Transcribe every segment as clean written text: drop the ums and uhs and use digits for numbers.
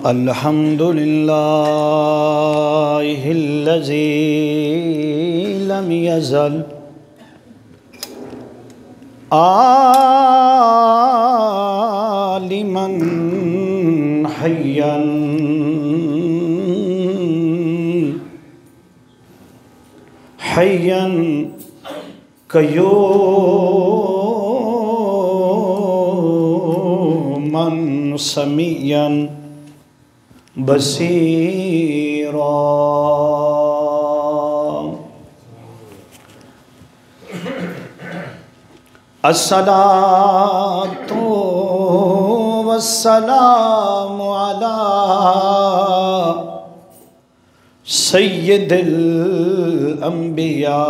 अल्हम्दुलिल्लाहिल्लज़ी lump यज़ल आलिमन हय्यन हय्यन क़य्यूमन समिय्यन Basira. अस्सलातु वस्सलामु अला सय्यिदिल अंबिया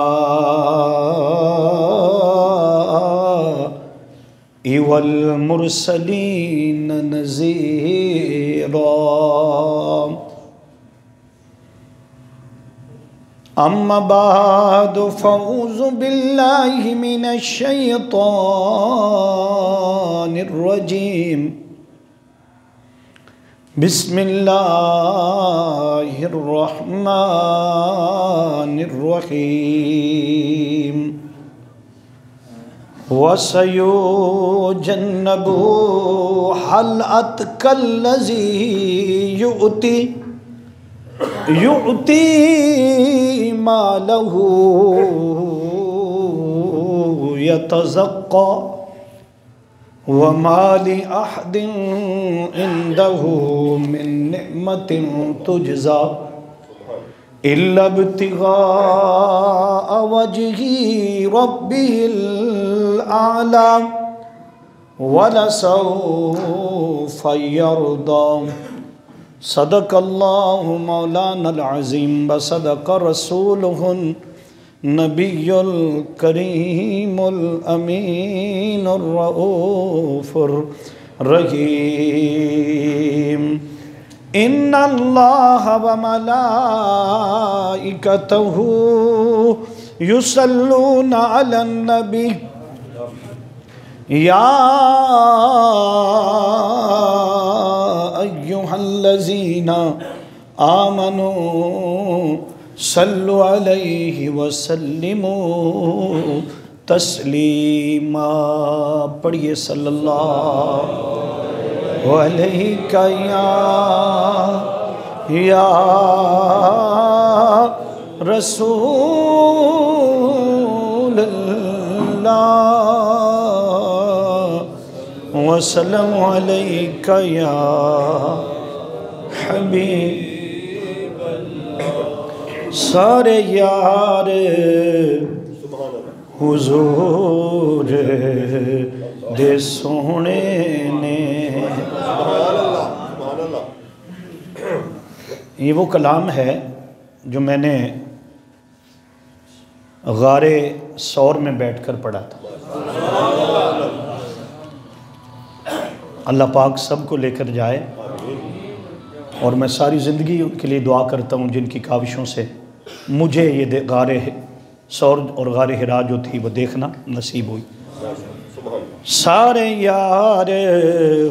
वल मुरसलीन नज़ीरा। अम्मा बादु फ़ऊज़ु बिल्लाहि मिनश शैतानिर रजीम। बिस्मिल्लाहिर रहमानिर रहीम। वसयुजन्नबुहल अतक़ल्लज़ी युअती मालहू यतज़क्का वमा लिअहदिन इंदहू मिन निअमतिन तुजज़ा इल्ला इब्तिग़ाअ वजहि रब्बिल आला वलसौफ़ यर्दा। सदक़ल्लाहु मौलानल अज़ीम व सदक़ रसूलुहुन नबियुल करीमुल अमीनुर रऊफ़ुर रहीम। इन्नल्लाहा व मलाइकतहू युसल्लूना अलन नबी या अय्युहल्लज़ीना आमनू सल्लु अलैहि वसल्लिमू तस्लीमा। पढ़िए सल्लल्लाहु अलैहि या रसूलल्लाह वसल्लम अलैका या हबीब। सारे यार हुजूर दे सोहने ने। ये वो कलाम है जो मैंने गारे सौर में बैठकर पढ़ा था। अल्लाह पाक सबको लेकर जाए और मैं सारी ज़िंदगी उनके लिए दुआ करता हूँ जिनकी काविशों से मुझे ये गारे सौर और गारे हिरा जो थी वो देखना नसीब हुई। सारे यार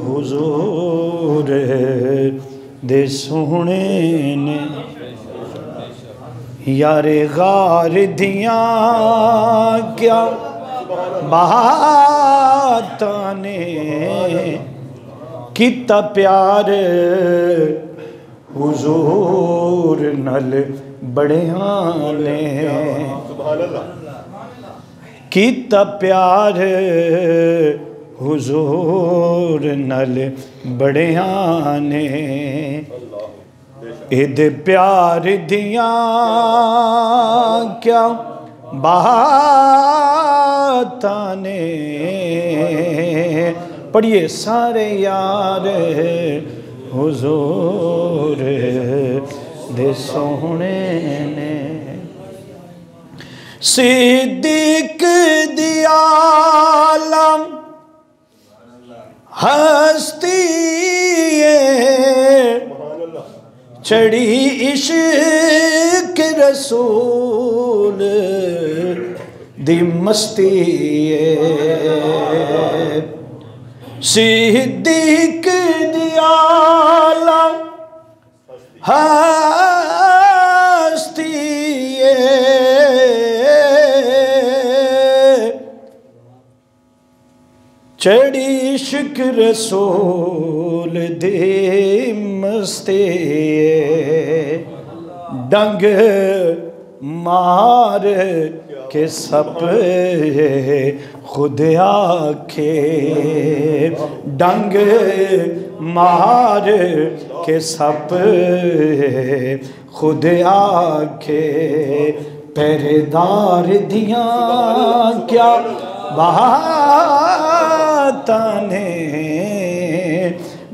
हुजूर दे सोहने ने यारे गार दियाँ क्या बातां ने किता प्यार हुजूर नल बड़िया ने किता प्यार हुजूर नल बड़िया ने। इदे प्यार दियाँ क्या बातां ने। पढ़िए सारे यार हुजूर दे सोहने ने। सिद्दीक दी आलम हस्ती चढ़ी इश्क रसूल दी मस्ती सिद्दीक दी आलम चढ़ी इश्क रसूल दे मस्ते डंग मार के सप खुद आखे डंग मार के सप खुद आखे पहरेदार दिया क्या बाताने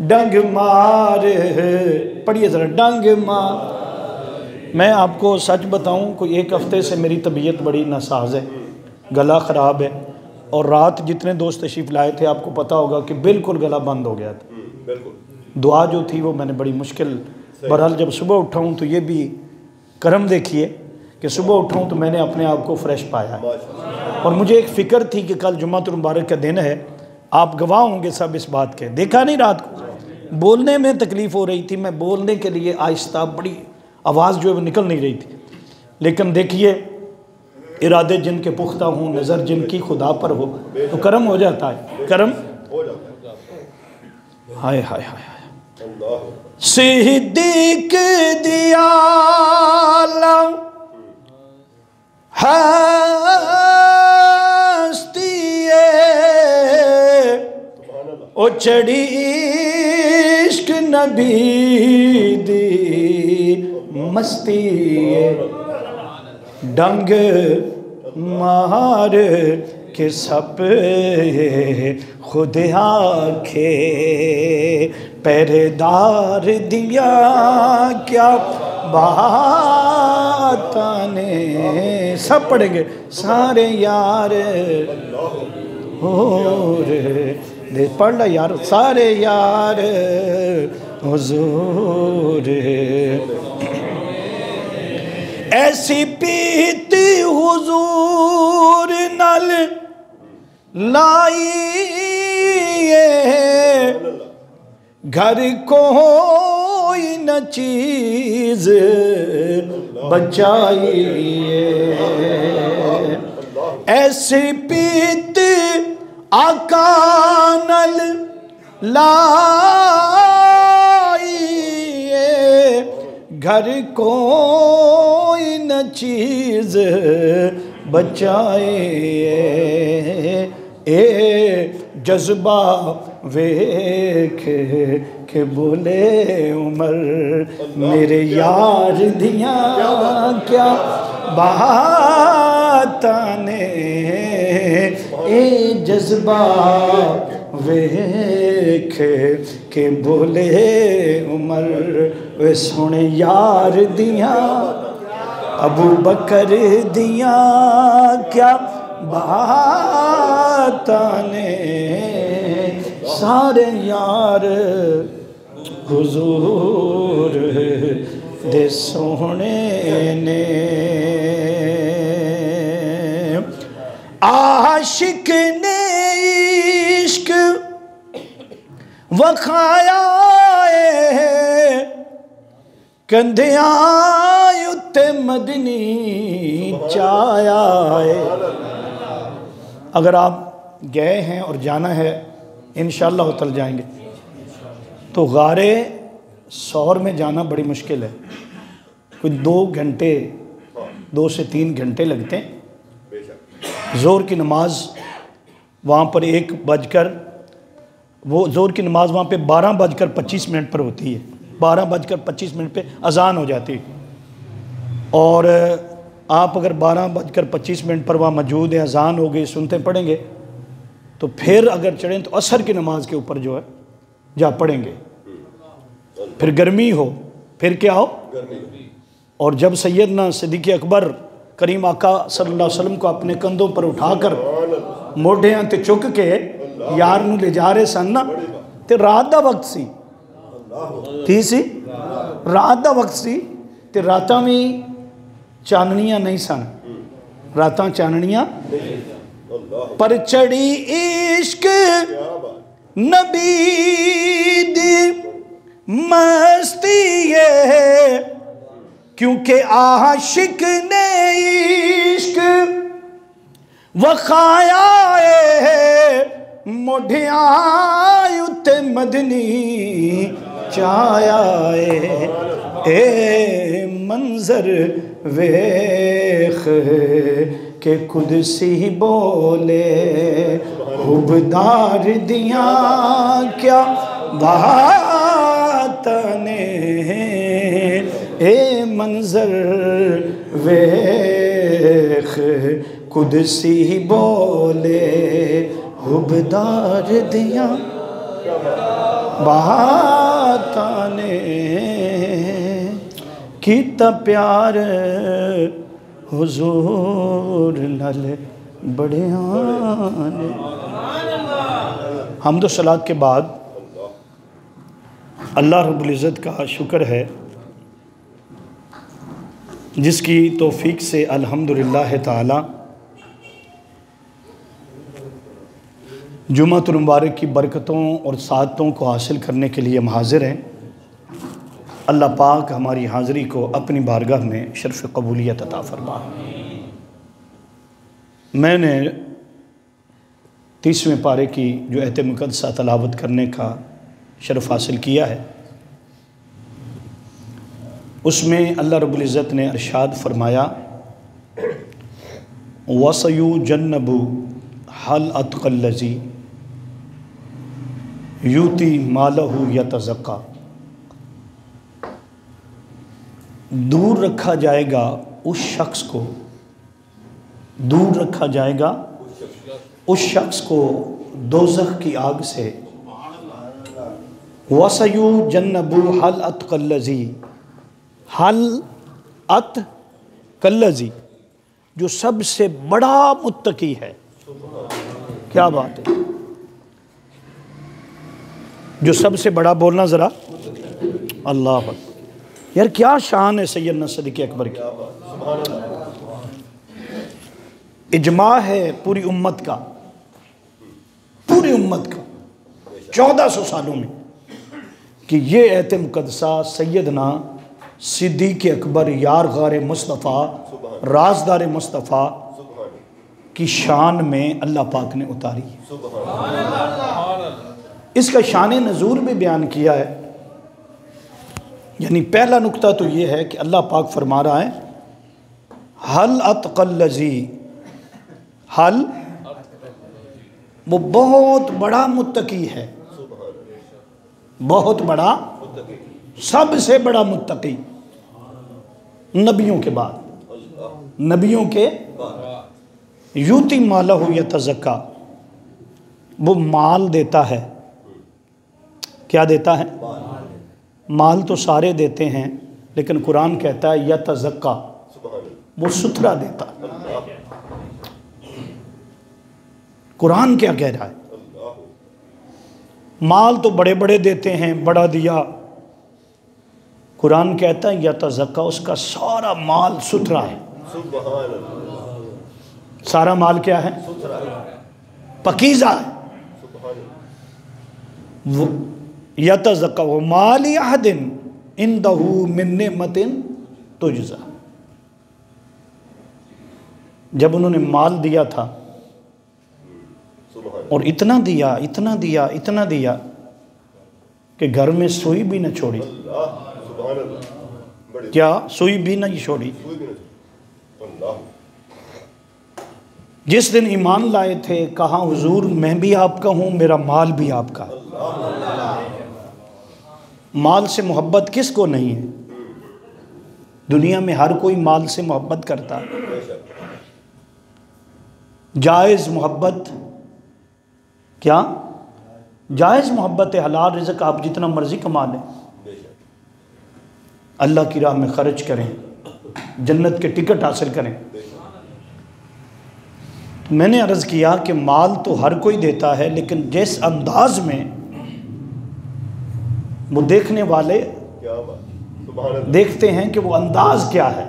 डंग मार। पढ़िए ज़रा, डंग मार। मैं आपको सच बताऊं, कोई एक हफ्ते से मेरी तबीयत बड़ी नासाज है, गला ख़राब है, और रात जितने दोस्त तशरीफ़ लाए थे आपको पता होगा कि बिल्कुल गला बंद हो गया था। दुआ जो थी वो मैंने बड़ी मुश्किल, बहरहाल जब सुबह उठा हूँ तो ये भी करम देखिए कि सुबह उठा हूँ तो मैंने अपने आप को फ्रेश पाया है। और मुझे एक फ़िक्र थी कि कल जुम्मतुल मुबारक का दिन है, आप गवाह होंगे सब इस बात के। देखा नहीं, रात को बोलने में तकलीफ़ हो रही थी, मैं बोलने के लिए आहिस्ता, बड़ी आवाज़ जो है वो निकल नहीं रही थी, लेकिन देखिए इरादे जिनके पुख्ता हों, नज़र जिनकी खुदा पर हो तो करम हो जाता है, करम। हाय हाय हाय, सिद्दीक दिया हस्तिए ओ चढ़ी इश्क नबी दी मस्ती डंग मार के सप खुद आखे पहरेदार दिया क्या बाताने। सब पढ़ेंगे सारे यार हो रे, पढ़ ला यार, सारे यार हुजूर ऐसी पीती हुजूर नल लाइए घर कोई न चीज बचाइए। ऐसी पीत आका नल लाइए घर कोई न चीज बचाए। ए जज्बा वेख के बोले उमर मेरे यार दिया क्या बाताने। ए जज्बा वेख के बोले उमर वे सोने यार दिया अबू बकर दिया क्या बाताने। सारे यार हुजूर दे सोने ने आशिक ने इश्क वखाया कंधिया उत्ते मदनी चाया है। अगर आप गए हैं और जाना है इंशाअल्लाह उतर जाएंगे तो गारे सौर में जाना बड़ी मुश्किल है। कुछ 2 घंटे 2 से 3 घंटे लगते हैं। ज़ोर की नमाज वहाँ पर 1 बजकर वो ज़ोर की नमाज वहाँ पे 12:25 पर होती है। 12:25 पे अज़ान हो जाती है और आप अगर 12:25 पर वहाँ मौजूद हैं, अज़ान हो गई, सुनते पढ़ेंगे तो फिर अगर चढ़ें तो असर की नमाज के ऊपर जो है जा पढ़ेंगे। फिर गर्मी हो, फिर क्या हो, और जब सैयदना सिद्दीक़ अकबर करीम आका सल्लल्लाहु अलैहि वसल्लम को अपने कंधों पर उठाकर मोढियां ते चुक के यार नूं ले जा रहे सन ना, ते रात दा वक्त सी रात दा वक्त सी ते रातां भी चाननियां नहीं सन, रातां चाननियां पर चढ़ी इश्क नबी दी मस्ती है क्योंकि आशिक ने इश्क वखाया है मोढ़ियां उत्ते मदनी चाया ए मंजर वेख के कुदसी बोले हुबदार दिया क्या बात ने ए मंजर वेख कुदसी बोले हुबदार दिया बात ने कितना प्यार हुजूर नाल बढ़िया ने। हम्दो सलात के बाद अल्लाह रब्बुल इज़्ज़त का शुक्र है जिसकी तौफीक से अल्हम्दुलिल्लाह ताला जुम्मतुल मुबारक की बरकतों और सादतों को हासिल करने के लिए हम हाज़िर हैं। अल्लाह पाक हमारी हाज़िरी को अपनी बारगाह में शर्फ़ कबूलियत अता फरमा। मैंने 30वें पारे की जो आयत मुक़द्दसा तलावत करने का शर्फ़ हासिल किया है, उसमें अल्लाह रब्बुल इज़्ज़त ने इरशाद फरमाया वसयुजन्नबु हल अतक़ल्लज़ी यूती मालहू यतज़क्का। दूर रखा जाएगा उस शख्स को, दूर रखा जाएगा उस शख्स को दोज़ख की आग से। वसयुजन्नबु हल अतक़ल्लज़ी, हल अतक़ल्लज़ी जो सबसे बड़ा मुत्तकी है। क्या बात है, जो सबसे बड़ा, बोलना ज़रा अल्लाह अकबर। यार क्या शान है सैयदना सिद्दीक़ अकबर की। इजमा है पूरी उम्मत का, पूरी उम्मत का 1400 सालों में कि ये आयत मुक़द्दसा सैयदना सिद्दीक़ अकबर यार गार मुस्तफ़ा राज़दार मुस्तफ़ा की शान में अल्लाह पाक ने उतारी है। इसका शान नज़ूल भी बयान किया है। यानी पहला नुक्ता तो ये है कि अल्लाह पाक फरमा रहा है हल अतक़ल्लज़ी, हल वो बहुत बड़ा मुत्तकी है, बहुत बड़ा, सबसे बड़ा मुत्तकी नबियों के बाद, नबियों के यूती माला हो यतज़क्का, वो माल देता है। क्या देता है? माल तो सारे देते हैं, लेकिन कुरान कहता है यतज़क्का, वो सुथरा देता है। कुरान क्या कह रहा है? माल तो बड़े बड़े देते हैं, बड़ा दिया। कुरान कहता है यतज़क्का, उसका सारा माल सुथरा है। सारा माल क्या है? पकीज़ा है। वो यतज़क्का वो माल अहदिन इंदहू मिन निअमतिन तुजज़ा। जब उन्होंने माल दिया था और इतना दिया, इतना दिया, इतना दिया कि घर में सुई भी न छोड़ी। क्या सुई भी नहीं छोड़ी? जिस दिन ईमान लाए थे कहा हुजूर मैं भी आपका हूँ, मेरा माल भी आपका। माल से मोहब्बत किसको नहीं है? दुनिया में हर कोई माल से मोहब्बत करता है। जायज़ मोहब्बत, क्या जायज़ मोहब्बत है, हलाल रिज़्क़ आप जितना मर्ज़ी कमा लें, अल्लाह की राह में ख़र्च करें, जन्नत के टिकट हासिल करें। मैंने अर्ज़ किया कि माल तो हर कोई देता है, लेकिन जिस अंदाज में वो देखने वाले देखते हैं कि वो अंदाज क्या है।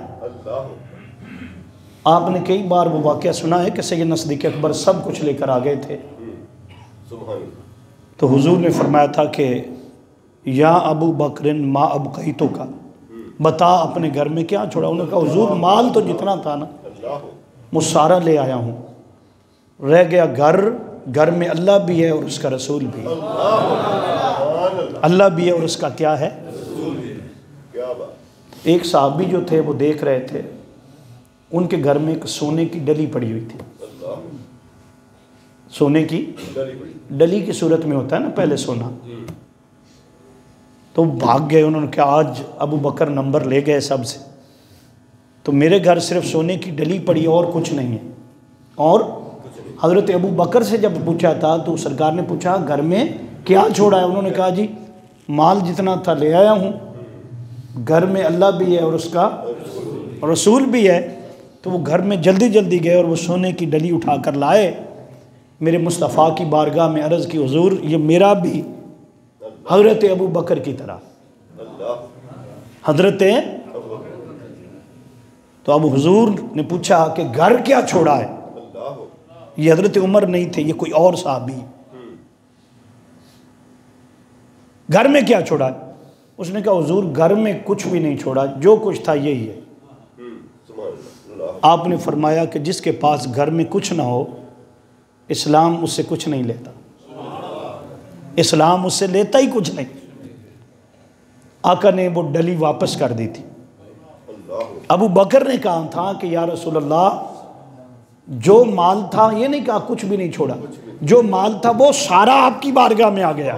आपने कई बार वो वाक़या सुना है कि सैयदना सिद्दीक़ अकबर सब कुछ लेकर आ गए थे, तो हुजूर ने फरमाया था कि या अबू बकरिन मा अबक़ैतु का, बता अपने घर में क्या छोड़ा। उन्होंने कहा हुजूर माल तो जितना था ना वो सारा ले आया हूँ, रह गया घर घर में अल्लाह भी है और उसका रसूल भी है। अल्लाह भी है और उसका क्या है? एक साहबी जो थे वो देख रहे थे, उनके घर में एक सोने की डली पड़ी हुई थी। सोने की डली की सूरत में होता है ना पहले सोना। तो भाग गए, उन्होंने कहा आज अबू बकर नंबर ले गए सबसे, तो मेरे घर सिर्फ सोने की डली पड़ी और कुछ नहीं है। और हज़रत अबू बकर से जब पूछा था तो सरकार ने पूछा घर में क्या छोड़ा है? उन्होंने कहा जी माल जितना था ले आया हूँ, घर में अल्लाह भी है और उसका रसूल भी है। तो वो घर में जल्दी जल्दी गए और वो सोने की डली उठा कर लाए, मेरे मुस्तफ़ा की बारगाह में अर्ज़ की हुज़ूर ये मेरा भी हज़रत अबू बकर की तरह हज़रत। तो अब हुज़ूर ने पूछा कि घर क्या छोड़ा है? ये हज़रत उमर नहीं थे, ये कोई और साहबी। घर में क्या छोड़ा है? उसने कहा हुज़ूर घर में कुछ भी नहीं छोड़ा, जो कुछ था यही है। आपने फरमाया कि जिसके पास घर में कुछ ना हो इस्लाम उससे कुछ नहीं लेता, इस्लाम उससे लेता ही कुछ नहीं। आका ने वो डली वापस कर दी थी। अबू बकर ने कहा था कि या रसूल अल्लाह जो माल था, ये नहीं कहा कुछ भी नहीं छोड़ा, जो माल था वो सारा आपकी बारगाह में आ गया,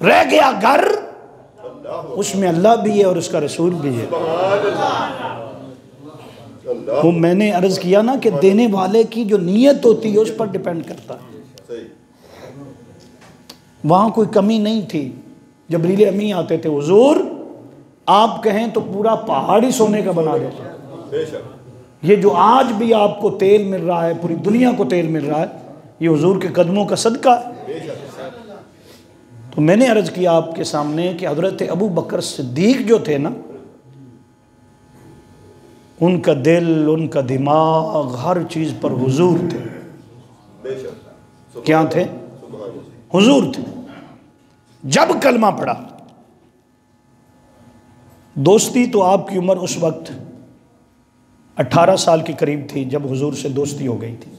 रह गया घर, उसमें अल्लाह भी है और उसका रसूल भी है। वो मैंने अर्ज किया ना कि देने वाले की जो नीयत होती है उस पर डिपेंड करता है। वहां कोई कमी नहीं थी। जबरील अमी आते थे, हुजूर आप कहें तो पूरा पहाड़ ही सोने का बना देते। ये जो आज भी आपको तेल मिल रहा है, पूरी दुनिया को तेल मिल रहा है, ये हुजूर के कदमों का सदका है। तो मैंने अर्ज किया आपके सामने कि हजरत अबू बकर सिद्दीक जो थे ना, उनका दिल, उनका दिमाग, हर चीज़ पर हुजूर थे। क्या थे? हुजूर थे। जब कलमा पड़ा, दोस्ती तो आपकी उम्र उस वक्त 18 साल के करीब थी जब हुजूर से दोस्ती हो गई थी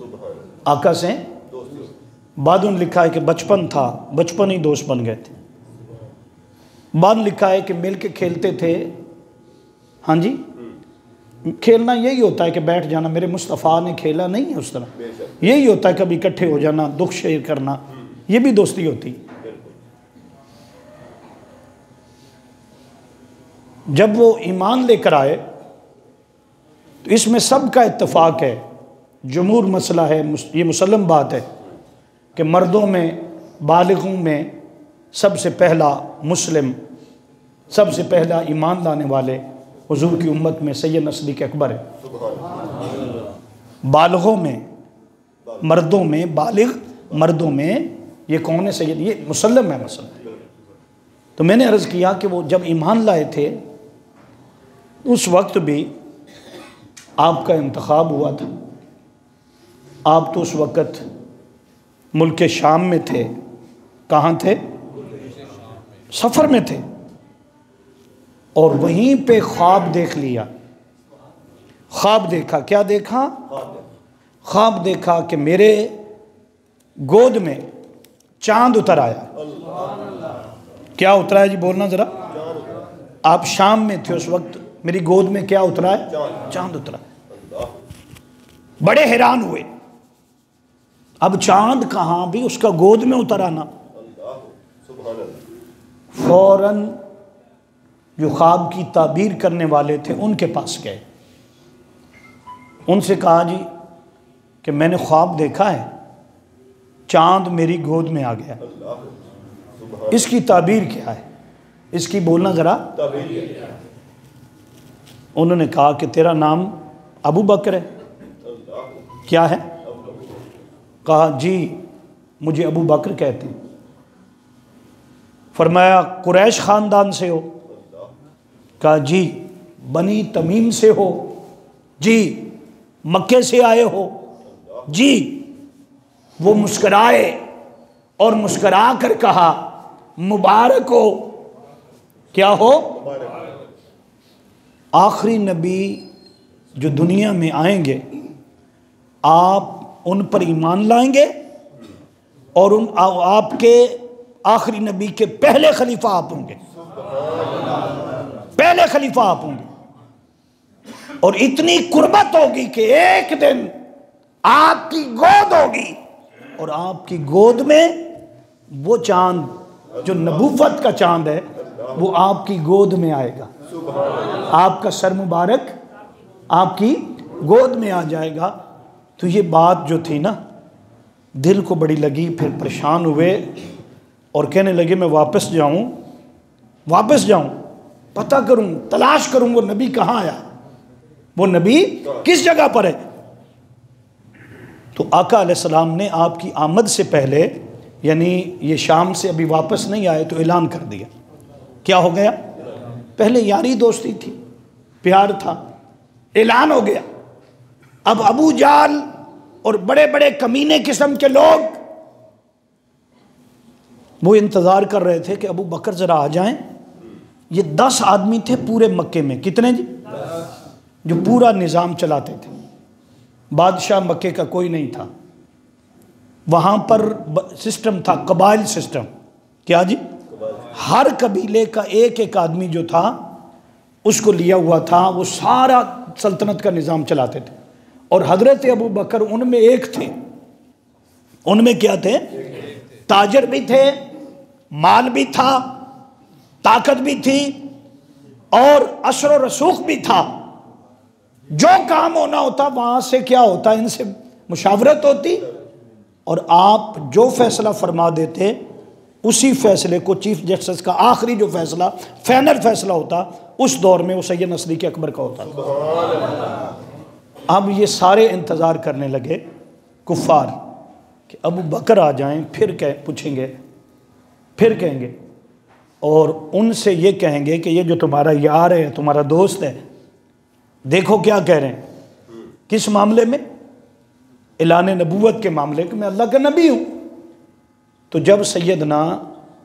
आका से। बाद में लिखा है कि बचपन था, बचपन ही दोस्त बन गए थे। बाद में लिखा है कि मिल के खेलते थे। हाँ जी, खेलना यही होता है कि बैठ जाना, मेरे मुस्तफ़ा ने खेला नहीं है उस तरह, यही होता है कभी इकट्ठे हो जाना, दुख शेयर करना, ये भी दोस्ती होती। जब वो ईमान लेकर आए तो इसमें सबका इत्तेफाक है, जमहूर मसला है, ये मुसल्लम बात है कि मर्दों में, बालिगों में सबसे पहला मुस्लिम, सबसे पहला ईमान लाने वाले हुजूर की उम्मत में सैयद नस्दिक अकबर है। बालिगों में, मर्दों में, बालिग मर्दों में ये कौन है? सैयद, ये मुसल्लम है मसला। तो मैंने अर्ज़ किया कि वो जब ईमान लाए थे उस वक्त भी आपका इंतखाब हुआ था। आप तो उस वक़्त मुल्क शाम में थे। कहाँ थे? सफ़र में थे। और वहीं पे ख्वाब देख लिया। ख्वाब देखा, क्या देखा? ख्वाब देखा कि मेरे गोद में चांद उतर आया। क्या उतरा है जी? बोलना ज़रा। आप शाम में थे उस वक्त, मेरी गोद में क्या उतरा है? चांद उतरा। बड़े हैरान हुए। अब चांद कहाँ भी, उसका गोद में उतर आना। फौरन जो ख्वाब की ताबीर करने वाले थे उनके पास गए, उनसे कहा जी कि मैंने ख्वाब देखा है, चांद मेरी गोद में आ गया, इसकी ताबीर क्या है? इसकी बोलना ज़रा। उन्होंने कहा कि तेरा नाम अबू बकर है। क्या है? कहा जी मुझे अबू बकर कहते हैं। फरमाया कुरैश ख़ानदान से हो? कहा जी बनी तमीम से हो। जी मक्के से आए हो? जी। वो मुस्कराए और मुस्करा कर कहा मुबारक हो। क्या हो? आखिरी नबी जो दुनिया में आएंगे, आप उन पर ईमान लाएंगे और उन आपके आखिरी नबी के पहले खलीफा आप होंगे, पहले खलीफा आप होंगे। और इतनी कुर्बत होगी कि एक दिन आपकी गोद होगी और आपकी गोद में वो चांद जो नबूवत का चांद है वो आपकी गोद में आएगा, आपका सर मुबारक आपकी गोद में आ जाएगा। तो ये बात जो थी ना, दिल को बड़ी लगी। फिर परेशान हुए और कहने लगे मैं वापस जाऊं, पता करूं, तलाश करूं वो नबी कहाँ आया, वो नबी किस जगह पर है। तो आका अलैहिस्सलाम ने आपकी आमद से पहले, यानी ये शाम से अभी वापस नहीं आए, तो ऐलान कर दिया। क्या हो गया? पहले यारी दोस्ती थी, प्यार था, ऐलान हो गया। अब अबू जाल और बड़े बड़े कमीने किस्म के लोग वो इंतज़ार कर रहे थे कि अबू बकर ज़रा आ जाएं। ये 10 आदमी थे पूरे मक्के में। कितने जी? जो पूरा निज़ाम चलाते थे। बादशाह मक्के का कोई नहीं था। वहाँ पर सिस्टम था, कबाइल सिस्टम। क्या जी? हर कबीले का एक एक आदमी जो था उसको लिया हुआ था, वो सारा सल्तनत का निज़ाम चलाते थे। और हज़रत अबू बकर उनमें एक थे। उनमें क्या थे? ताजर भी थे, माल भी था, ताकत भी थी और असर व रसूख भी था। जो काम होना होता वहाँ से क्या होता, इनसे मुशावरत होती और आप जो फैसला फरमा देते उसी फैसले को चीफ जस्टिस का आखिरी जो फैसला, फाइनल फैसला होता, उस दौर में वो सैयद नस्री अकबर का होता। अब ये सारे इंतज़ार करने लगे कुफ़ार कि अबू बकर आ जाएं, फिर पूछेंगे, फिर कहेंगे और उनसे ये कहेंगे कि ये जो तुम्हारा यार है, तुम्हारा दोस्त है, देखो क्या कह रहे हैं। किस मामले में? ऐलान नबूवत के मामले कि मैं अल्लाह का नबी हूँ। तो जब सैयदना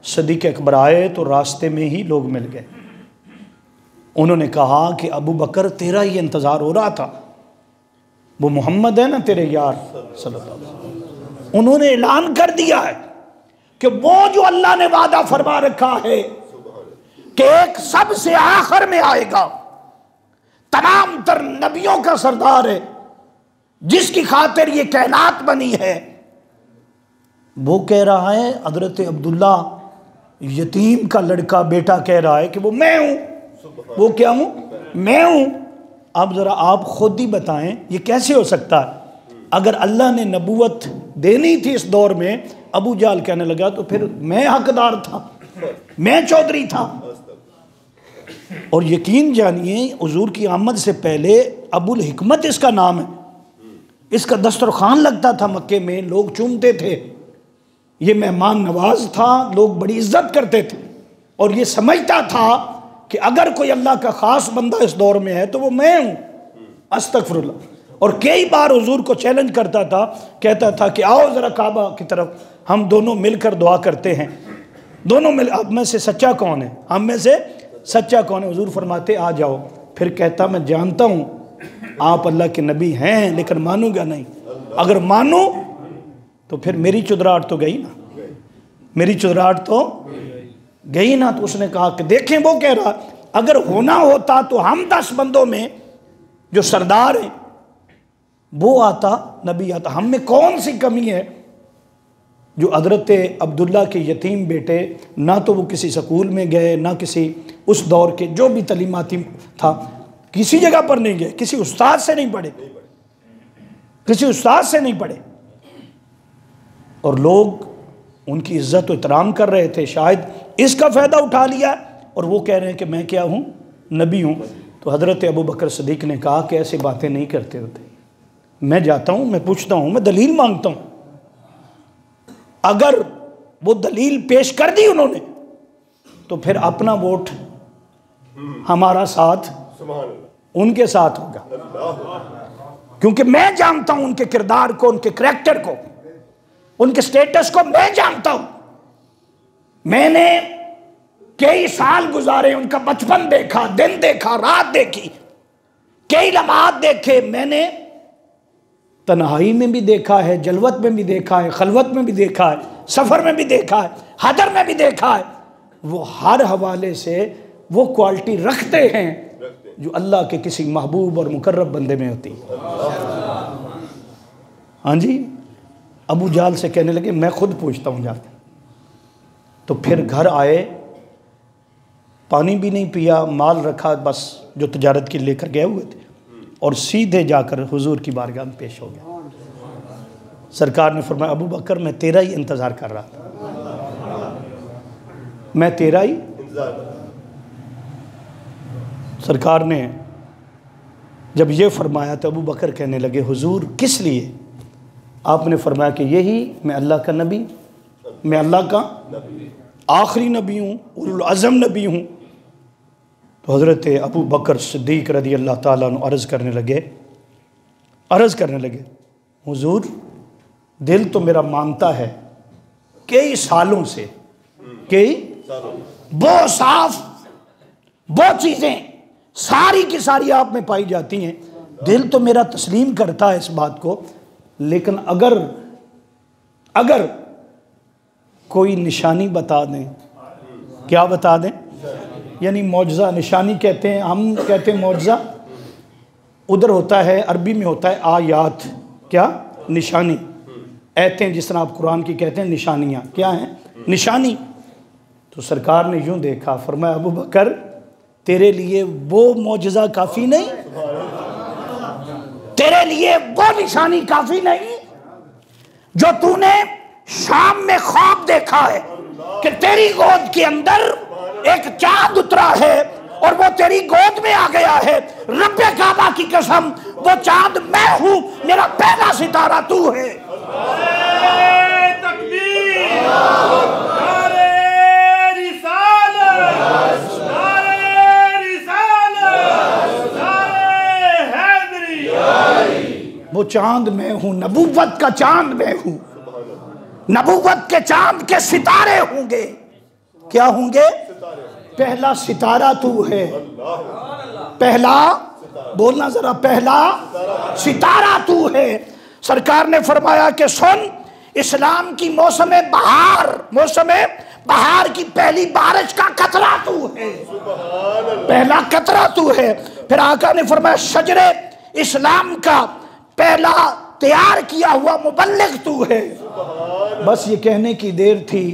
सदीक़ अकबर आए तो रास्ते में ही लोग मिल गए। उन्होंने कहा कि अबू बकर तेरा ही इंतज़ार हो रहा था, वो मोहम्मद है ना तेरे यार सल्लल्लाहु अलैहि वसल्लम, उन्होंने ऐलान कर दिया है कि वो जो अल्लाह ने वादा फरमा रखा है कि एक सबसे आखिर में आएगा, तमाम तर नबियों का सरदार है, जिसकी खातिर ये कायनात बनी है, वो कह रहा है, हज़रत अब्दुल्ला यतीम का लड़का बेटा कह रहा है कि वो मैं हूँ। वो क्या हूँ? मैं हूँ। अब ज़रा आप खुद ही बताएं ये कैसे हो सकता है? अगर अल्लाह ने नबूवत देनी थी इस दौर में, अबू जाल कहने लगा तो फिर मैं हकदार था, मैं चौधरी था। और यकीन जानिए हुजूर की आमद से पहले अबुल हिकमत इसका नाम है, इसका दस्तरखान लगता था मक्के में, लोग चूमते थे, ये मेहमान नवाज था, लोग बड़ी इज्जत करते थे। और ये समझता था कि अगर कोई अल्लाह का ख़ास बंदा इस दौर में है तो वो मैं हूँ। अस्तगफिरुल्लाह। और कई बार हुजूर को चैलेंज करता था, कहता था कि आओ ज़रा काबा की तरफ, हम दोनों मिलकर दुआ करते हैं। दोनों मिल, आप में से सच्चा कौन है? हम में से सच्चा कौन है? हुजूर फरमाते आ जाओ। फिर कहता मैं जानता हूँ आप अल्लाह के नबी हैं, लेकिन मानूंगा नहीं। अगर मानूं तो फिर मेरी चुदराहट तो गई ना, मेरी चुदराहट तो गई ना। तो उसने कहा कि देखें वो कह रहा, अगर होना होता तो हम 10 बंदों में जो सरदार हैं वो आता, नबी आता। हम में कौन सी कमी है जो हज़रत अब्दुल्ला के यतीम बेटे, ना तो वो किसी स्कूल में गए, ना किसी उस दौर के जो भी तलीमाती था किसी जगह पर नहीं गए, किसी उस्ताद से नहीं पढ़े, किसी उस्ताद से नहीं पढ़े। और लोग उनकी इज्जत और एहतराम कर रहे थे। शायद इसका फ़ायदा उठा लिया और वो कह रहे हैं कि मैं क्या हूँ? नबी हूँ। तो हज़रत अबू बकर सिद्दीक़ ने कहा कि ऐसी बातें नहीं करते होते, मैं जाता हूँ, मैं पूछता हूँ, मैं दलील मांगता हूँ। अगर वो दलील पेश कर दी उन्होंने तो फिर अपना वोट हमारा साथ उनके साथ होगा, क्योंकि मैं जानता हूं उनके किरदार को, उनके करैक्टर को, उनके स्टेटस को मैं जानता हूं। मैंने कई साल गुजारे, उनका बचपन देखा, दिन देखा, रात देखी, कई लम्हात देखे। मैंने तन्हाई में भी देखा है, जलवत में भी देखा है, खलवत में भी देखा है। सफ़र में भी देखा है, हदर में भी देखा है, वो हर हवाले से वो क्वालिटी रखते हैं जो अल्लाह के किसी महबूब और मुकर्रब बंदे में होती है। हाँ जी, अबू जाल से कहने लगे मैं खुद पूछता हूँ जाकर। तो फिर घर आए, पानी भी नहीं पिया, माल रखा बस जो तजारत के लेकर गए हुए थे, और सीधे जाकर हुजूर की बारगाह में पेश हो गया। सरकार ने फरमाया अबू बकर मैं तेरा ही इंतज़ार कर रहा था, मैं तेरा ही। सरकार ने जब ये फरमाया तो अबू बकर कहने लगे हुजूर किस लिए? आपने फरमाया कि यही मैं अल्लाह का नबी, मैं अल्लाह का आखिरी नबी हूँ, उलुल अज़म नबी हूँ। तो हज़रत अबू बकर सिद्दीक़ रज़ी अल्लाह ताला अन्हु अर्ज़ करने लगे हुजूर दिल तो मेरा मानता है कई सालों से, वो साफ वो चीज़ें सारी की सारी आप में पाई जाती हैं, दिल तो मेरा तस्लीम करता है इस बात को, लेकिन अगर कोई निशानी बता दें। क्या बता दें? यानी मौजज़ा, निशानी कहते हैं, हम कहते हैं मौजज़ा, उधर होता है अरबी में होता है आयात। क्या? निशानी। आयतें जिस तरह आप कुरान की कहते हैं निशानियाँ, क्या हैं? निशानी। तो सरकार ने यूँ देखा, फरमाया अबू बकर तेरे लिए वो मौजज़ा काफ़ी नहीं, तेरे लिए वो निशानी काफ़ी नहीं जो तूने शाम में ख्वाब देखा है कि तेरी गोद के अंदर एक चांद उतरा है और वो तेरी गोद में आ गया है। रब्बे काबा की कसम वो चांद मैं हूं, मेरा पहला सितारा तू है। वो चांद मैं हूं, नबूवत का चांद मैं हूं, नबूवत के चांद के सितारे होंगे। क्या होंगे? पहला सितारा तू है, पहला बोलना जरा, पहला सितारा तू है। सरकार ने फरमाया कि सुन, इस्लाम की मौसम बहार की पहली बारिश का कतरा तू है, पहला कतरा तू है। फिर आका ने फरमाया शजरे इस्लाम का पहला तैयार किया हुआ मुबल्लिग तू है। बस ये कहने की देर थी,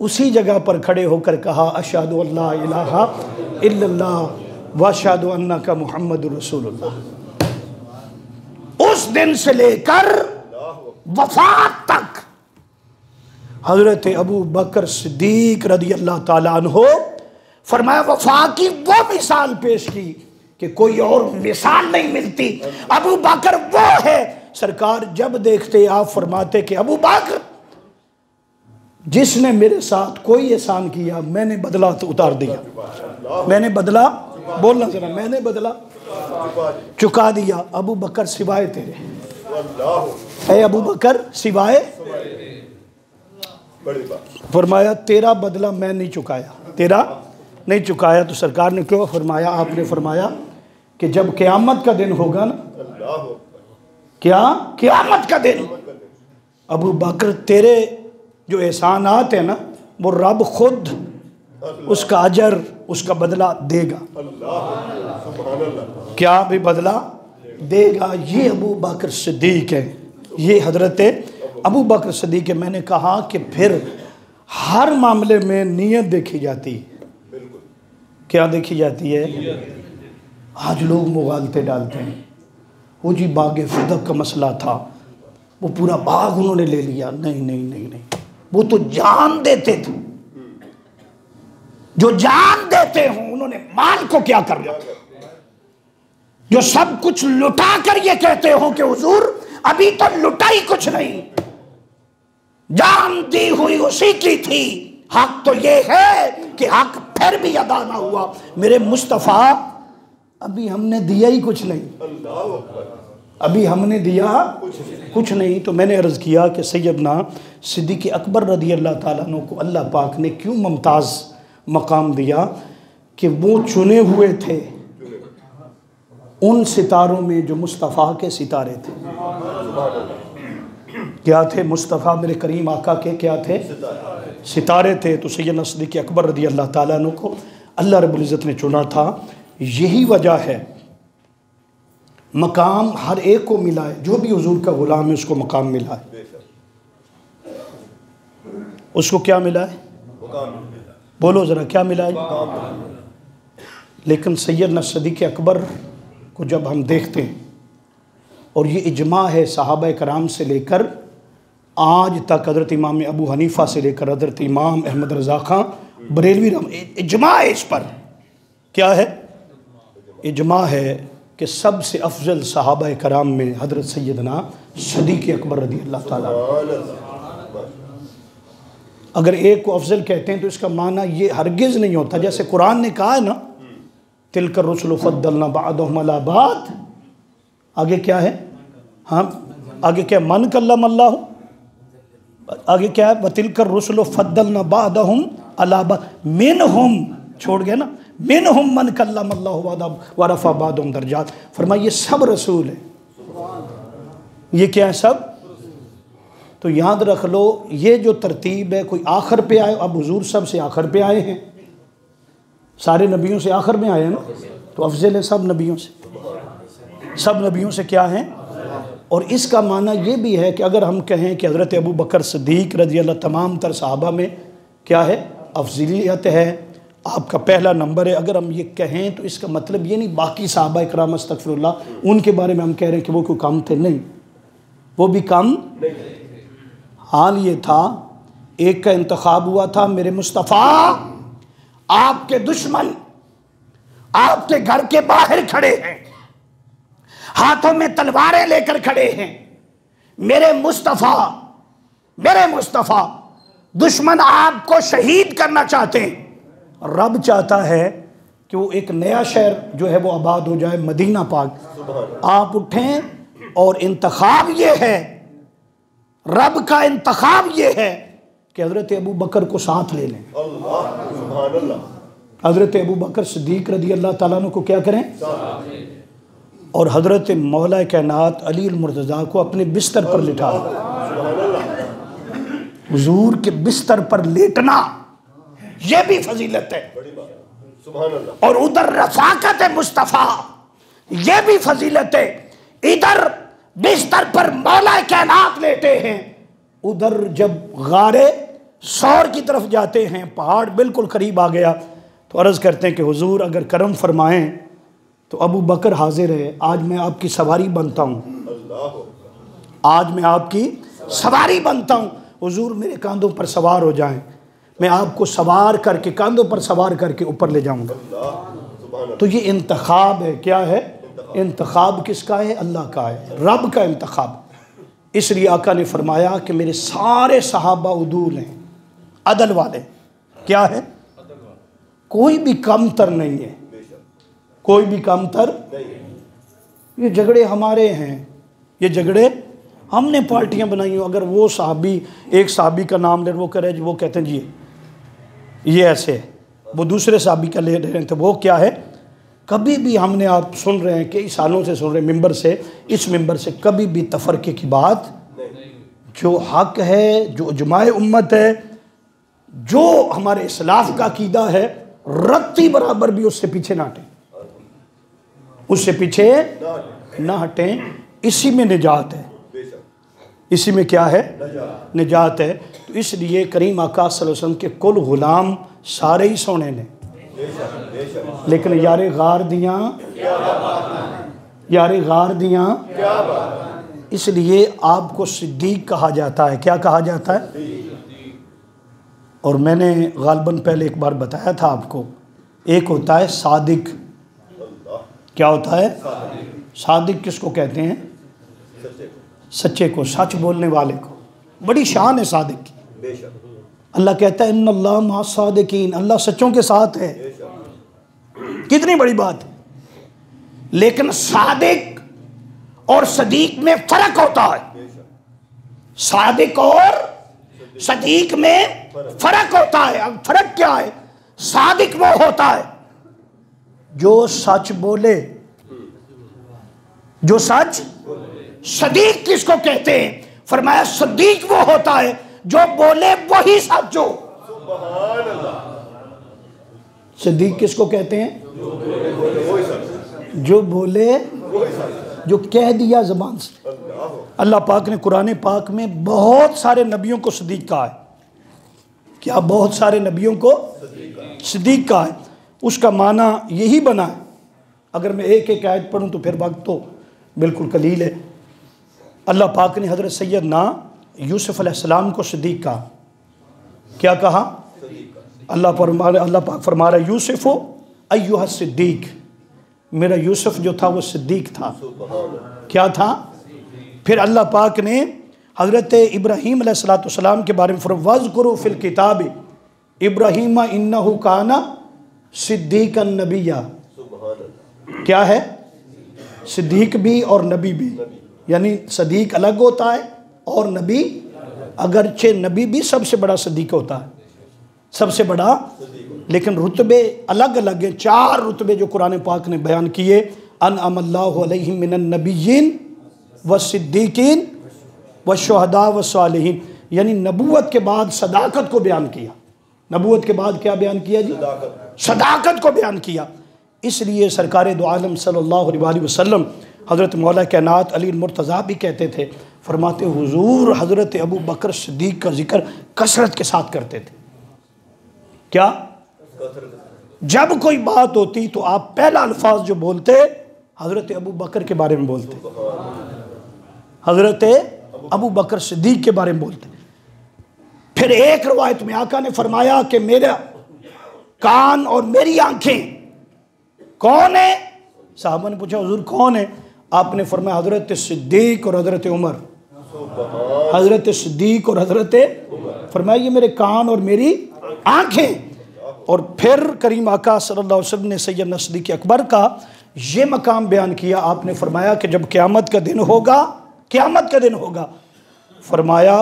उसी जगह पर खड़े होकर कहा अशहदु अल्ला इलाहा इल्लल्लाह व अशहदु अन्नका मुहम्मदुर रसूलुल्लाह। उस दिन से लेकर वफात तक हजरत अबू बकर सिद्दीक रज़ी अल्लाह ताला अन्हो फरमाया वफा की वो मिसाल पेश की कि कोई और मिसाल नहीं मिलती। अबू बकर वो है। सरकार जब देखते आप फरमाते कि अबू बकर जिसने मेरे साथ कोई एहसान किया मैंने बदला तो उतार दिया, मैंने बदला, बोलना जरा, मैंने बदला चुका दिया। अबू बकर सिवाय तेरे, ऐ अबू बकर सिवाय, फरमाया तेरा बदला मैं नहीं चुकाया, तेरा नहीं चुकाया। तो सरकार ने क्यों फरमाया? आपने फरमाया कि जब क़यामत का दिन होगा ना, क्या क़यामत का दिन, अबू बकर तेरे जो एहसानात है ना वो रब खुद उसका अजर, उसका बदला देगा। क्या भी बदला देगा। ये अबू बकर सिद्दीक है, ये हजरत अबू बकर सिद्दीक है। मैंने कहा कि फिर हर मामले में नीयत देखी जाती है। क्या देखी जाती है? आज लोग मुगालते डालते हैं, वो जी बागे फिदक का मसला था, वो पूरा बाग उन्होंने ले लिया। नहीं नहीं नहीं नहीं, वो तो जान देते थे। जो जान देते हो उन्होंने माल को क्या करना? जो सब कुछ लुटा कर ये कहते हो कि हुजूर अभी तो लुटा ही कुछ नहीं, जान दी हुई उसी की थी। हक तो ये है कि हक फिर भी अदा ना हुआ। मेरे मुस्तफ़ा अभी हमने दिया ही कुछ नहीं, अभी हमने दिया कुछ नहीं। तो मैंने अर्ज़ किया कि सैयदना सिद्दीक़ अकबर रज़ी अल्लाह ताला अन्हु को अल्लाह पाक ने क्यों मुमताज़ मकाम दिया कि वो चुने हुए थे उन सितारों में जो मुस्तफ़ा के सितारे थे। क्या थे? मुस्तफ़ा मेरे करीम आका के क्या थे? सितारे थे। तो सैयदना सिद्दीक़ अकबर रज़ी अल्लाह ताला अन्हु को अल्लाह रब्बुल इज़्ज़त ने चुना था। यही वजह है मकाम हर एक को मिला है, जो भी हुजूर का गुलाम है उसको मकाम मिला है। उसको क्या मिला है? बोलो ज़रा, क्या मिला है? लेकिन सैयदना सिद्दीक़ अकबर को जब हम देखते हैं, और ये इजमा है सहाबा कराम से लेकर आज तक, हज़रत इमाम अबू हनीफ़ा से लेकर हज़रत इमाम अहमद रज़ा खां बरेलवी, इजमा है इस पर। क्या है? इजमा है कि सबसे अफजल सहाबा कराम में हज़रत सैयदना सिद्दीक़ अकबर रज़ी अल्लाह ताला। अगर एक को अफजल कहते हैं तो इसका माना ये हरगिज़ नहीं होता, जैसे कुरान ने कहा है ना, तिलकर रुसुल फद्दलना बअदहुम अला बाद। आगे क्या है? हाँ, आगे क्या? मन कल्लम अल्लाह। आगे क्या है? वतिलकर रुसुल फद्दलना बअदहुम अला बाद मिनहुम, छोड़ गया ना, मिनहुम मन कल्लम अल्लाह व रफ़ा बअदहुम दरजात। फरमाइए ये सब रसूल है। ये क्या है? सब। तो याद रख लो, ये जो तरतीब है, कोई आखिर पे आए, अब हुजूर सब से आखिर पे आए हैं, सारे नबियों से आखिर में आए हैं ना, तो अफजल है सब नबियों से। सब नबियों से क्या हैं? और इसका माना ये भी है कि अगर हम कहें कि हज़रत अबू बकर सिद्दीक़ रज़ी अल्लाह तमाम तर सहाबा में क्या है? अफजलियत है, आपका पहला नंबर है। अगर हम ये कहें तो इसका मतलब ये नहीं बाकी सहाबा इकराम अस्तग़फिरुल्लाह उनके बारे में हम कह रहे हैं कि वो कोई कम थे, नहीं, वो भी कम नहीं। हाल ये था, एक का इंतखाब हुआ था, मेरे मुस्तफ़ा आपके दुश्मन आपके घर के बाहर खड़े हैं, हाथों में तलवारें लेकर खड़े हैं, मेरे मुस्तफ़ा दुश्मन आपको शहीद करना चाहते हैं। रब चाहता है कि वो एक नया शहर जो है वो आबाद हो जाए, मदीना पाक। आप उठें और इंतखाब ये है, रब का इंतखाब ये है कि हज़रत अबू बकर को साथ ले लें। हज़रत अबू बकर सिद्दीक़ रज़ी अल्लाह ताला अन्हु को क्या करें? और हज़रत मौला कायनात अली मुर्तज़ा को अपने बिस्तर पर लिटा। हुजूर के बिस्तर पर लेटना यह भी फजीलत है, और उधर रफ़ाकत मुस्तफ़ा यह भी फजीलत है। इधर बिस्तर पर मौला कायनात लेटे हैं, उधर जब गारे सौर की तरफ जाते हैं, पहाड़ बिल्कुल करीब आ गया, तो अर्ज़ करते हैं कि हुजूर अगर करम फरमाएं तो अबू बकर हाजिर है, आज मैं आपकी सवारी बनता हूँ, आज मैं आपकी सवारी बनता हूँ, हुजूर मेरे कांधों पर सवार हो जाएं, मैं आपको सवार करके कांधों पर सवार करके ऊपर ले जाऊँगा। तो ये इंतखाब है। क्या है? इंतखाब किसका है? अल्लाह का है, रब का इंतखाब। इसलिए आका ने फरमाया कि मेरे सारे सहाबा उदूल हैं, अदल वाले। क्या है? कोई भी कमतर नहीं है, कोई भी कमतर। ये झगड़े हमारे हैं, ये झगड़े हमने पार्टियां बनाई हो। अगर वो साहबी, एक साहबी का नाम ले, वो करे, वो कहते हैं जी ये ऐसे है, वो दूसरे साहबी का ले रहे हैं, तो वो क्या है? कभी भी हमने, आप सुन रहे हैं, कई सालों से सुन रहे हैं मिंबर से, इस मिंबर से कभी भी तफरके की बात, जो हक है, जो इजमाए उम्मत है, जो हमारे इस्लाफ का अकीदा है, रत्ती बराबर भी उससे पीछे ना हटें, उससे पीछे ना हटें। इसी में निजात है, इसी में क्या है? निजात है। तो इसलिए करीम आका सल्लल्लाहु अलैहि वसल्लम के कुल गुलाम सारे ही सोने ने, लेकिन यारे गार दियाँ, यारे गार दियाँ, इसलिए आपको सिद्दीक कहा जाता है। क्या कहा जाता है? और मैंने गालबन पहले एक बार बताया था आपको, एक होता है सादिक। क्या होता है? सादिक किसको कहते हैं? सच्चे को, सच बोलने वाले को। बड़ी शान है सादिक की। अल्लाह कहता है इन्नल्लाह मअ सादिकीन, अल्लाह सच्चों के साथ है। कितनी बड़ी बात है। लेकिन सादिक और सदीक में फर्क होता है। सादिक और सदीक में फर्क होता है। अब फर्क क्या है? सादिक वो होता है जो सच बोले, जो सच। सदीक किसको कहते हैं? फरमाया सिद्दीक वो होता है जो बोले वही सच हो। सिद्दीक किसको कहते हैं? जो बोले, जो कह दिया जबान से। अल्लाह पाक ने कुरान पाक में बहुत सारे नबियों को सिद्दीक कहा है। क्या बहुत सारे नबियों को सिद्दीक कहा है? उसका माना यही बना है। अगर मैं एक एक आयत पढ़ूँ तो फिर वक्त तो बिल्कुल कलील है। अल्लाह पाक ने हज़रत सैयदना यूसुफ अलैहिस्सलाम को सिद्दीक कहा। क्या कहा? अल्लाह पाक फरमा रहा है यूसुफ अय्युहा सिद्दीक, मेरा यूसुफ जो था वो सिद्दीक था। क्या था? फिर अल्लाह पाक ने हज़रत इब्राहीम अलैहिस्सलाम के बारे में फरमाया वज़कुरू फिल किताब इब्राहीम इन्नहु काना सिद्दीकन नबिय्या। क्या है? सिद्दीक भी और नबी भी, यानी सदीक अलग होता है और नबी, अगरचे नबी भी सबसे बड़ा सदीक होता है, सबसे बड़ा, लेकिन रुतबे अलग अलग हैं। 4 रुतबे जो कुरान पाक ने बयान किए, अनअमल्लाहु अलैहिम मिनन नबिय्यीन व सिद्दीकीन व शुहदा व सालिहीन, यानी नबूवत के बाद सदाकत को बयान किया। नबूवत के बाद क्या बयान किया जी? सदाकत को बयान किया। इसलिए सरकार दो आलम सल्लल्लाहु अलैहि वसल्लम हज़रत मौला कायनात अली मुर्तज़ा भी कहते थे, फरमाते हुजूर हज़रत अबू बकर सिद्दीक का जिक्र कसरत के साथ करते थे। क्या? जब कोई बात होती तो आप पहला अल्फाज जो बोलते हज़रत अबू बकर के बारे में बोलते, हज़रत अबू बकर सिद्दीक के बारे में बोलते। फिर एक रवायत में आका ने फरमाया कि मेरा कान और मेरी आंखें कौन है? साहबा ने पूछा हुजूर कौन है? आपने फरमाया हज़रत सिद्दीक और हज़रत उमर। हज़रत सिद्दीक और हज़रत, फरमाया ये मेरे कान और मेरी आंखें। और फिर करीम आका सल्लल्लाहु अलैहि वसल्लम ने सैयदना सिद्दीक़ अकबर का ये मकाम बयान किया। आपने फरमाया कि जब क़यामत का दिन होगा, क़यामत का दिन होगा, फरमाया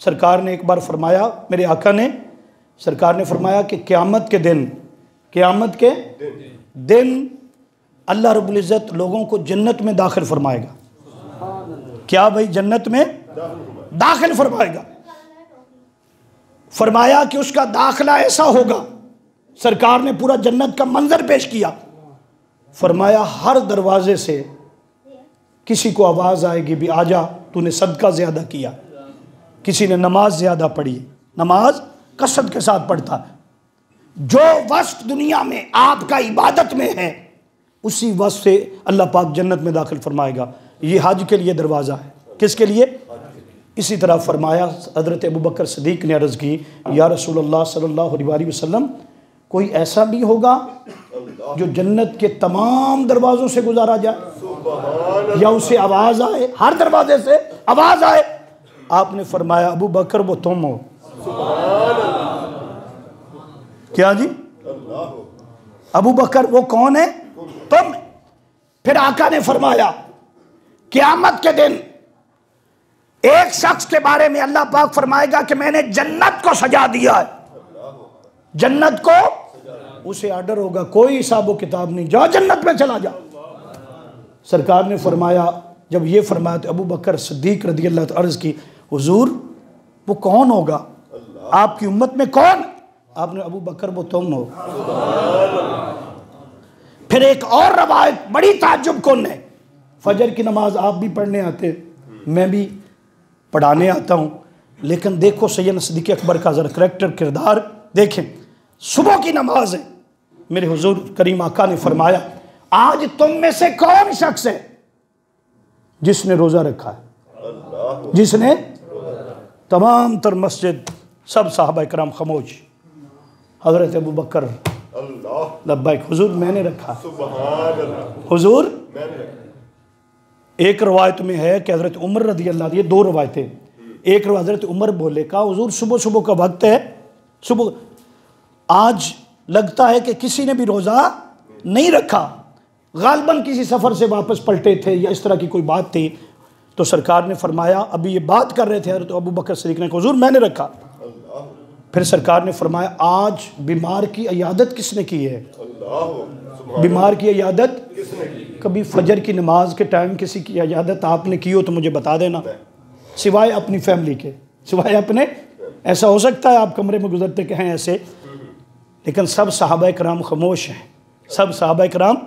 सरकार ने एक बार फरमाया, मेरे आका ने, सरकार ने फरमाया कि क़यामत के दिन, क़यामत के दिन अल्लाह रब्बुल इज़्ज़त लोगों को जन्नत में दाखिल फरमाएगा। क्या भाई? जन्नत में दाखिल फरमाएगा। फरमाया कि उसका दाखिला ऐसा होगा, सरकार ने पूरा जन्नत का मंजर पेश किया। फरमाया हर दरवाजे से किसी को आवाज़ आएगी भी आजा, तूने सदका ज़्यादा किया, किसी ने नमाज ज़्यादा पढ़ी, नमाज कसरत के साथ पढ़ता है। जो वस्त दुनिया में आपका इबादत में है उसी वस्त से अल्लाह पाक जन्नत में दाखिल फरमाएगा। ये हज के लिए दरवाज़ा है। किसके लिए? इसी तरह फरमाया हज़रत अबू बकर सिद्दीक़ ने अर्ज़ की, या रसूलल्लाह सल्लल्लाहु अलैहि वसल्लम, कोई ऐसा भी होगा जो जन्नत के तमाम दरवाज़ों से गुजारा जाए या उसे आवाज़ आए, हर दरवाजे से आवाज़ आए? आपने फरमाया अबू बकर वो तुम हो। क्या जी? अबू बकर वो कौन है? तुम। फिर आका ने फरमाया क़यामत के दिन एक शख्स के बारे में अल्लाह पाक फरमाएगा कि मैंने जन्नत को सजा दिया है, जन्नत को, उसे ऑर्डर होगा कोई हिसाब व किताब नहीं, जाओ जन्नत में चला जाओ। सरकार ने फरमाया, जब ये फरमाया तो अबू बकर सिद्दीक़ रज़ी अल्लाह अन्हु अर्ज़ की, हुजूर वो कौन होगा? आपकी उम्मत में कौन? आपने अबू बकर वो तुम हो। फिर एक और रवायत बड़ी ताज्जुब कुन है। फजर की नमाज आप भी पढ़ने आते, मैं भी पढ़ाने आता हूँ, लेकिन देखो सैयदना सिद्दीक़ अकबर का ज़रा करैक्टर, किरदार देखें। सुबह की नमाज है, मेरे हुजूर करीम आका ने फरमाया आज तुम में से कौन शख्स है जिसने रोज़ा रखा है? जिसने? तमाम तर मस्जिद सब साहबा कराम खामोश। हज़रत अबू बकर लब्बैक, हुजूर मैंने रखा। हुजूर, एक रवायत में है कि हज़रत उमर रज़ी अल्लाह, ये 2 रवायतें, एक रवायत हज़रत उमर बोले का हुजूर सुबह सुबह का वक्त है, सुबह आज लगता है कि किसी ने भी रोज़ा नहीं रखा, गालबन किसी सफ़र से वापस पलटे थे या इस तरह की कोई बात थी। तो सरकार ने फरमाया, अभी ये बात कर रहे थे हज़रत अबू बकर सिद्दीक़ ने, हुजूर मैंने रखा। फिर सरकार ने फरमाया आज बीमार की इयादत किसने की है? बीमार की इयादत कभी फजर की नमाज के टाइम किसी की इयादत आपने की हो तो मुझे बता देना। सिवाय अपनी फैमिली के, सिवाय अपने। ऐसा हो सकता है आप कमरे में गुजरते कहें ऐसे, लेकिन सब सहाबा कराम खामोश हैं, सब सहाबा कराम।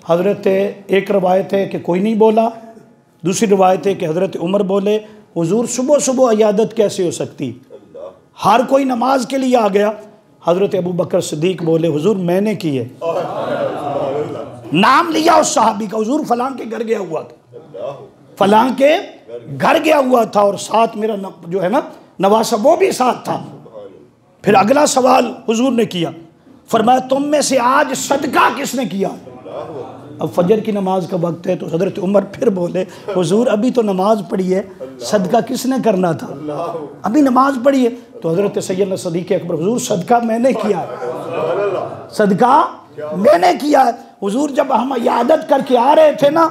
हज़रत एक रवायत है कि कोई नहीं बोला, दूसरी रवायत है कि हज़रत उमर बोले हुजूर सुबह सुबह इयादत कैसे हो सकती, हर कोई नमाज के लिए आ गया। हज़रत अबू बकर सिद्दीक बोले हुजूर मैंने की है, नाम लिया उस सहाबी का, हुजूर फलां के घर गया हुआ था, फलां के घर गया हुआ था और साथ मेरा जो है ना नवासा वो भी साथ था। फिर अगला सवाल हुजूर ने किया, फरमाया तुम में से आज सदका किसने किया। अब फजर की नमाज का वक्त है तो हज़रत उमर फिर बोले हुजूर अभी तो नमाज पढ़ी है, सदका किसने करना था, अभी नमाज पढ़ी है। तो हज़रत सैयदना सदीक़ अकबर हुजूर सदका मैंने किया है, सदका मैंने किया है। हुजूर जब हम इयादत करके आ रहे थे ना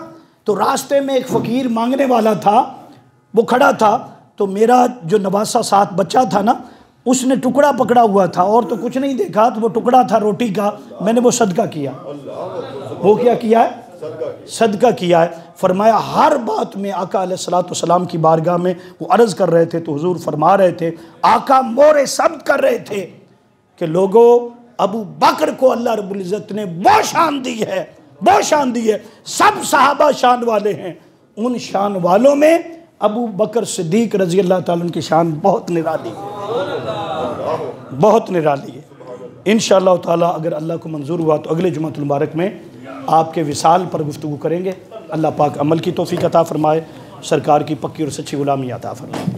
तो रास्ते में एक फ़कीर मांगने वाला था, वो खड़ा था, तो मेरा जो नवासा साथ बच्चा था ना उसने टुकड़ा पकड़ा हुआ था और तो कुछ नहीं देखा, तो वो टुकड़ा था रोटी का, मैंने वो सदका किया। वो क्या किया है, सदका किया है। फरमाया हर बात में आका अलैहिस्सलाम की बारगाह में वो अर्ज़ कर रहे थे तो हुजूर फरमा रहे थे, आका मोरे सब्त कर रहे थे कि लोगों अबू बकर को अल्लाह रब्बुल इज़्ज़त ने वो शान दी है, वो शान दी है, सब सहाबा शान वाले हैं, उन शान वालों में अबू बकर सिद्दीक रज़ी अल्लाह ताला की शान बहुत निराली है, बहुत निराली है। इंशाअल्लाह ताला अगर अल्लाह को मंजूर हुआ तो अगले जुम्मतुल मुबारक में आपके विसाल पर गुफ्तगू करेंगे। अल्लाह पाक अमल की तौफीक अता फरमाए, सरकार की पक्की और सच्ची गुलामी अता फरमाए।